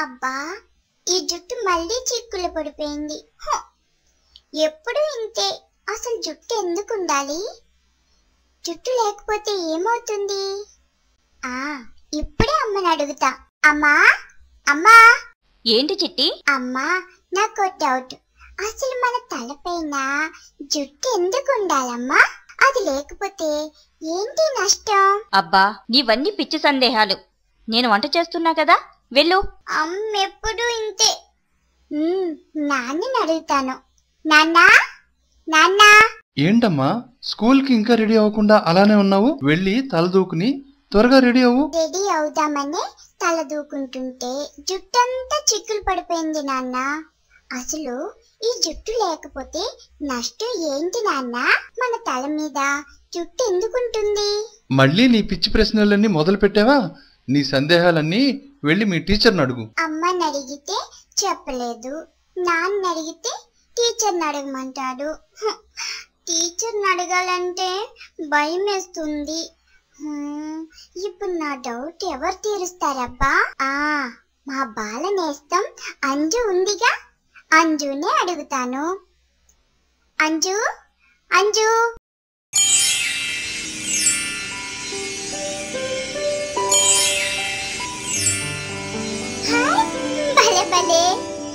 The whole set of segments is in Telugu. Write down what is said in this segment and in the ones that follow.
అబ్బా, ఈ జుట్టు మళ్ళీ చిక్కులు పడిపోయింది. ఎప్పుడు ఇంతే. అసలు జుట్టు ఎందుకు ఉండాలి? జుట్టు లేకపోతే ఏమవుతుంది? ఇప్పుడే అమ్మని అడుగుతా. అమ్మా అమ్మా. ఏంటి చిట్టి? అమ్మా, నాకు డౌట్. అసలు మన తలపైన జుట్టు ఎందుకు ఉండాలమ్మా? అది లేకపోతే ఏంటి నష్టం? అబ్బా, నీవన్నీ పిచ్చి సందేహాలు. నేను వంట చేస్తున్నా కదా, వెళ్ళు. అమ్మ ఎప్పుడు ఇంతే. నాన్నని అడుగుతాను. నాన్నా నాన్నా. ఏంటమ్మా, స్కూల్ కి ఇంకా రెడీ అవ్వకుండా అలానే ఉన్నావు? వెళ్ళి తల దూకుని త్వరగా రెడీ అవ్వు. రెడీ అవుదామని తల దూకుంటుంటే జుట్టంతా చిక్కులు పడిపోయింది నాన్న. అసలు ఈ జుట్టు లేకపోతే నష్టం ఏంటి నాన్న? మన తల మీద జుట్టు ఎందుకుంటుంది? మళ్ళీ నీ పిచ్చి ప్రశ్నలన్నీ మొదలు పెట్టావా? నీ సందేహాలన్నీ వెళ్ళి మీ టీచర్ని అడుగు. అమ్మని అడిగితే చెప్పలేదు, నాన్న అడిగితే టీచర్ని అడగమంటాడు. టీచర్ని అడగాలంటే భయం వేస్తుంది. ఇప్పుడు నా డౌట్ ఎవరు తీరుస్తారబ్బా? మా బాల నేస్తం అంజు ఉందిగా, అంజునే అడుగుతాను. అంజు అంజు. భలే భలే.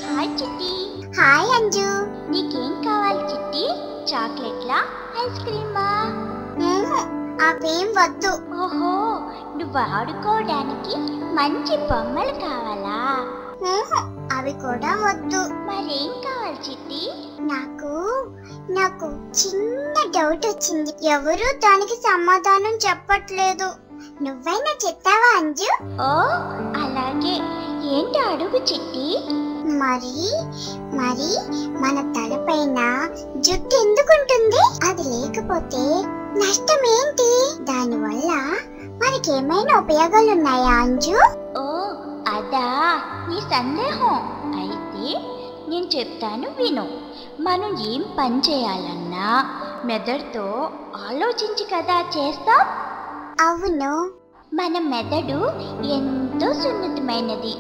హాయ్ చిట్టి. హాయ్ అంజు. నీకేం కావాలి చిట్టి? చాక్లెట్లా, ఐస్ క్రీమా? అవేం వద్దు. ఓహో, నువ్వు ఆడుకోవడానికి మంచి బొమ్మలు కావాలా? అవి కూడా వద్దు. మరేం కావాలి చిట్టి? నాకు చిన్న డౌట్ వచ్చింది. ఎవరు దానికి సమాధానం చెప్పట్లేదు. నువ్వైనా చెప్తావా అంజు? ఓ అలాగే, ఏంటి అడుగు చిట్టి. మరి మన తలపైన జుట్టు ఎందుకుంటుంది? అది లేకపోతే నష్టం ఏంటి? దానివల్ల మనకేమైనా ఉపయోగాలున్నాయా అంజు? ఓ అదా నీ సందేహం. అయితే నేను చెప్తాను విను. మనం ఏం పని చేయాలన్నా మెదడుతో ఆలోచించి కదా చేస్తాం. అవును. మన మెదడు ఎంతో సున్నితమైనది.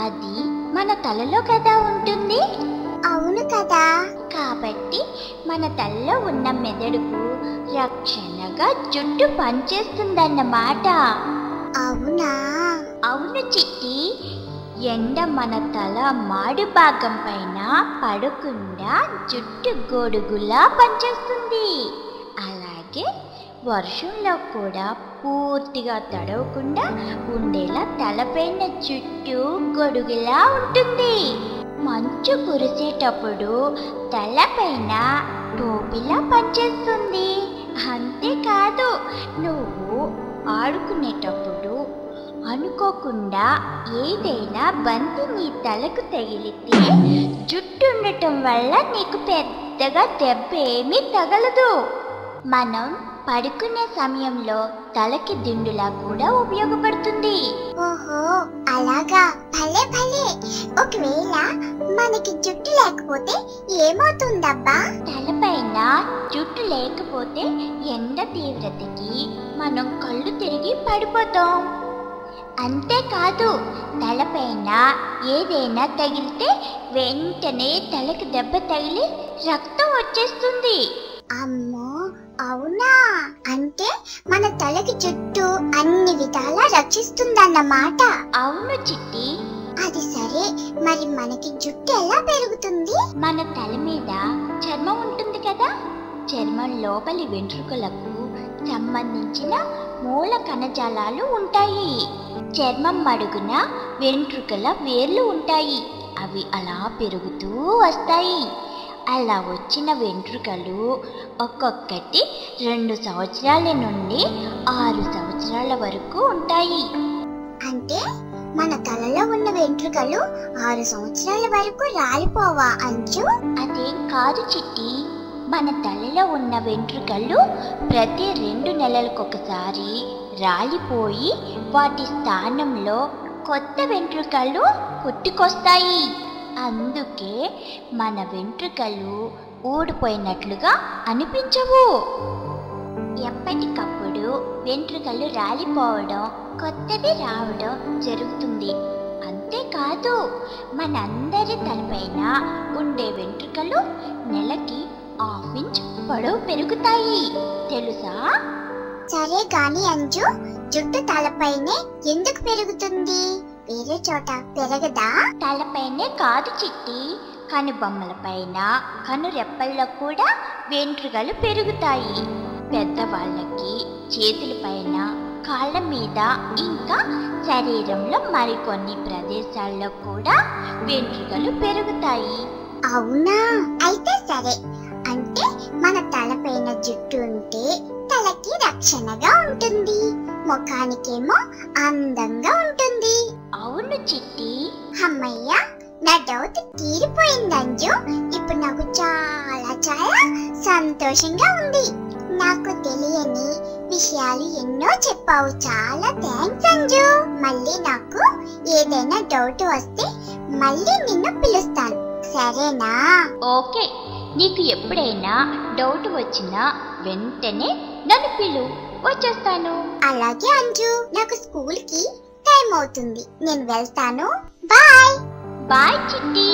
అది మన తలలో కదా ఉంటుంది. అవును కదా. కాబట్టి మన తలలో ఉన్న మెదడుకు రక్షణగా జుట్టు పనిచేస్తుందన్నమాట. అవునా? అవును చిట్టి. ఎండ మన తల మాడు భాగం పైన పడకుండా జుట్టు గొడుగులా పనిచేస్తుంది. అలాగే వర్షంలో కూడా పూర్తిగా తడవకుండా ఉండేలా తలపైన జుట్టు గొడుగులా ఉంటుంది. మంచు కురిసేటప్పుడు తలపైన టోపీలా పనిచేస్తుంది. అంతేకాదు, నువ్వు ఆడుకునేటప్పుడు అనుకోకుండా ఏదైనా బంతి నీ తలకు తగిలితే జుట్టు ఉండటం వల్ల నీకు పెద్దగా దెబ్బ ఏమీ తగలదు. మనం పడుకునే సమయంలో తలకి దిండులా కూడా ఉపయోగపడుతుంది. ఓహో అలాగా. భలే భలే. ఒకవేళ మనకి జుట్టు లేకపోతే ఏమవుతుందబ్బా? తలపైన జుట్టు లేకపోతే ఎండ తీవ్రతకి మనం కళ్ళు తిరిగి పడిపోతాం. అంతేకాదు, తలపైన ఏదైనా తగిలితే వెంటనే తలకు దెబ్బ తగిలి రక్తం వచ్చేస్తుంది. అమ్మో, అవునా? అంటే మన తలకి జుట్టు అన్ని విధాలా రక్షిస్తుందన్నమాట. అవును చిట్టి. అది సరే, మరి మనకి జుట్టు ఎలా పెరుగుతుంది? మన తల మీద చర్మం ఉంటుంది కదా. చర్మం లోపలి వెంట్రుకలకు సంబంధించిన మూల కణజాలాలు ఉంటాయి. చర్మం అడుగున వెంట్రుకల వేర్లు ఉంటాయి. అవి అలా పెరుగుతూ వస్తాయి. అలా వచ్చిన వెంట్రుకలు ఒక్కొక్కటి 2 సంవత్సరాల నుండి 6 సంవత్సరాల వరకు ఉంటాయి. అంటే మన తలలో ఉన్న వెంట్రుకలు 6 సంవత్సరాల వరకు రాలిపోవా అంజు? అదేం కాదు చిట్టి. మన తలలో ఉన్న వెంట్రుకలు ప్రతి 2 నెలలకొకసారి రాలిపోయి వాటి స్థానంలో కొత్త వెంట్రుకలు పుట్టుకొస్తాయి. అందుకే మన వెంట్రుకలు ఊడిపోయినట్లుగా అనిపించవు. ఎప్పటికప్పుడు వెంట్రుకలు రాలిపోవడం, కొత్తవి రావడం జరుగుతుంది. అంతే కాదు, మనందరి తలపైన ఉండే వెంట్రుకలు నెలకి 1/2 ఇంచ్ పొడవు పెరుగుతాయి, తెలుసా? సరే గాని అంజు, జుట్టు తలపైనే ఎందుకు పెరుగుతుంది? వేరే చోట పెరగదా? తలపైనే కాదు చిట్టి, కనుబొమ్మల పైన, కనురెప్పల్లో కూడా వెంట్రుకలు పెరుగుతాయి. పెద్దవాళ్ళకి చేతుల పైన, కాళ్ళ మీద, ఇంకా శరీరంలో మరికొన్ని ప్రదేశాల్లో కూడా వెంట్రుకలు పెరుగుతాయి. అవునా? అయితే సరే. అంటే మన తలపైన జుట్టు ఉంటే తలకి రక్షణగా ఉంటుంది, ముఖానికేమో అందంగా ఉంటుంది. అవును చిట్టి. అమ్మయ్య, నా డౌట్ తీరిపోయింది అంజు. ఇప్పుడు నాకు చాలా చాలా సంతోషంగా ఉంది. నాకు తెలియని విషయాలు ఎన్నో చెప్పావు. చాలా థ్యాంక్స్ అంజు. మళ్ళీ నాకు ఏదైనా డౌట్ వస్తే మళ్ళీ నిన్ను పిలుస్తాను, సరేనా? ఓకే, నీకు ఎప్పుడైనా డౌట్ వచ్చినా వెంటనే నన్ను పిలు, వచ్చేస్తాను. అలాగే అంజు, నాకు స్కూల్కి టైం అవుతుంది, నేను వెళ్తాను. బాయ్. బాయ్ చిట్టి.